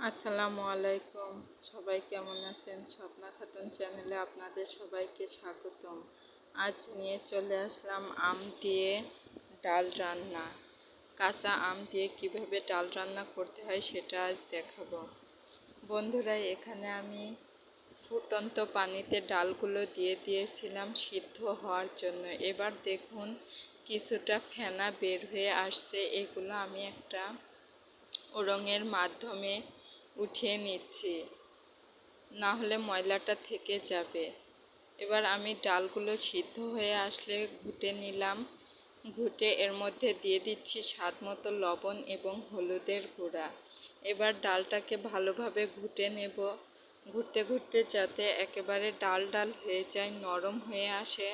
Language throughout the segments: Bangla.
আসসালামু আলাইকুম। সবাই কেমন আছেন? স্বপ্না খাতুন চ্যানেলে আপনাদের সবাইকে স্বাগতম। আজ নিয়ে চলে আসলাম আম দিয়ে ডাল রান্না। কাঁচা আম দিয়ে কিভাবে ডাল রান্না করতে হয় সেটা আজ দেখাবো। বন্ধুরা, এখানে আমি ফুটন্ত পানিতে ডালগুলো দিয়ে দিয়েছিলাম সিদ্ধ হওয়ার জন্য। এবার দেখুন কিছুটা ফেনা বের হয়ে আসছে। এগুলো আমি একটা ওড়ঙের মাধ্যমে উঠিয়ে নিচ্ছি, না হলে ময়লাটা থেকে যাবে। এবার আমি ডালগুলো সিদ্ধ হয়ে আসলে ঘুটে নিলাম। ঘুটে এর মধ্যে দিয়ে দিচ্ছি স্বাদ মতো লবণ এবং হলুদের গুঁড়া। এবার ডালটাকে ভালোভাবে ঘুটে নেব। ঘুরতে ঘুরতে যাতে একেবারে ডাল ডাল হয়ে যায়, নরম হয়ে আসে,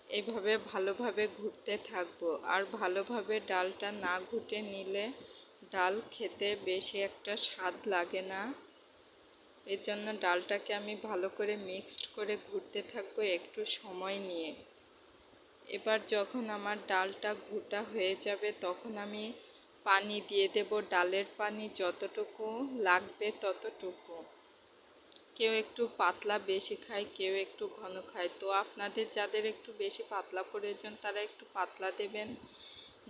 এইভাবে ভালোভাবে ঘুরতে থাকবো। আর ভালোভাবে ডালটা না ঘুটে নিলে ডাল খেতে বেশি একটা স্বাদ লাগে না। এর জন্য ডালটাকে আমি ভালো করে মিক্সড করে ঘুরতে থাকবো একটু সময় নিয়ে। এবার যখন আমার ডালটা ঘুটা হয়ে যাবে তখন আমি পানি দিয়ে দেব। ডালের পানি যতটুকু লাগবে ততটুকু। কেউ একটু পাতলা বেশি খায়, কেউ একটু ঘন খায়। তো আপনাদের যাদের একটু বেশি পাতলা প্রয়োজন তারা একটু পাতলা দেবেন,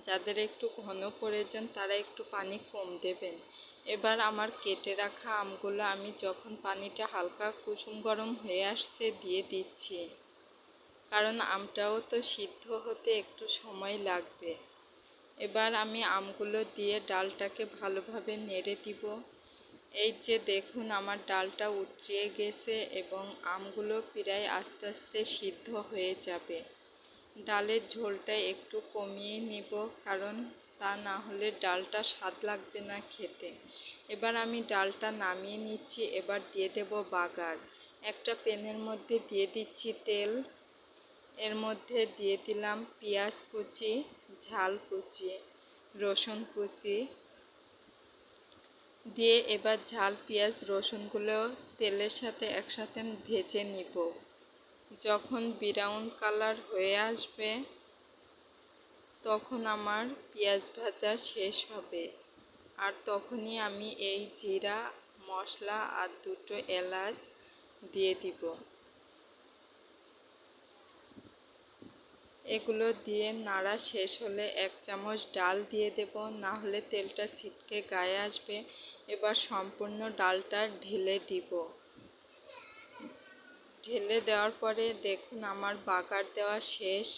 যাদের একটু ঘন প্রয়োজন তারা একটু পানি কম দেবেন। এবার আমার কেটে রাখা আমগুলো আমি যখন পানিটা হালকা কুসুম গরম হয়ে আসছে দিয়ে দিচ্ছি, কারণ আমটাও তো সিদ্ধ হতে একটু সময় লাগবে। এবার আমি আমগুলো দিয়ে ডালটাকে ভালোভাবে নেড়ে দিব। এই যে দেখুন আমার ডালটা উতরিয়ে গেছে এবং আমগুলো প্রায় আস্তে আস্তে সিদ্ধ হয়ে যাবে। ডালের ঝোলটা একটু কমিয়ে নিব, কারণ তা না হলে ডালটা স্বাদ লাগবে না খেতে। এবার আমি ডালটা নামিয়ে নিচ্ছি। এবার দিয়ে দেব বাগার। একটা প্যানের মধ্যে দিয়ে দিচ্ছি তেল। এর মধ্যে দিয়ে দিলাম পেঁয়াজ কুচি, ঝাল কুচি, রসুন কুচি দিয়ে এবার ঝাল পেঁয়াজ রসুনগুলো তেলের সাথে একসাথে ভেজে নিব। যখন ব্রাউন কালার হয়ে আসবে তখন আমার পেঁয়াজ ভাজা শেষ হবে। আর তখনই আমি এই জিরা মশলা আর দুটো এলাচ দিয়ে দিব। এগুলো দিয়ে নাড়া শেষ হলে 1 চামচ ডাল দিয়ে দেব, না হলে তেলটা ছিটকে গায়ে আসবে। এবার সম্পূর্ণ ডালটা ঢেলে দিব। ঢেলে দেওয়ার পরে দেখুন আমার বাগার দেওয়া শেষ।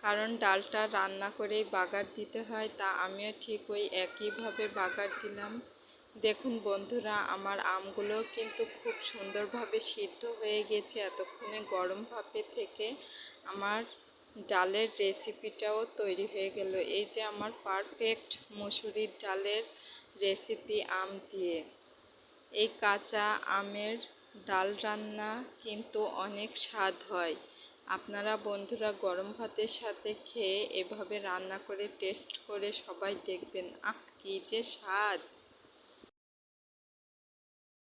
কারণ ডালটা রান্না করেই বাগার দিতে হয়, তা আমিও ঠিক ওই একইভাবে বাগার দিলাম। দেখুন বন্ধুরা, আমার আমগুলো কিন্তু খুব সুন্দরভাবে সিদ্ধ হয়ে গেছে। এতক্ষণে গরম ভাপে থেকে আমার ডালের রেসিপিটাও তৈরি হয়ে গেল। এই যে আমার পারফেক্ট মসুরির ডালের রেসিপি আম দিয়ে। এই কাঁচা আমের ডাল রান্না কিন্তু অনেক স্বাদ হয়। আপনারা বন্ধুরা গরম ভাতের সাথে খেয়ে এভাবে রান্না করে টেস্ট করে সবাই দেখবেন, আহ কি যে স্বাদ!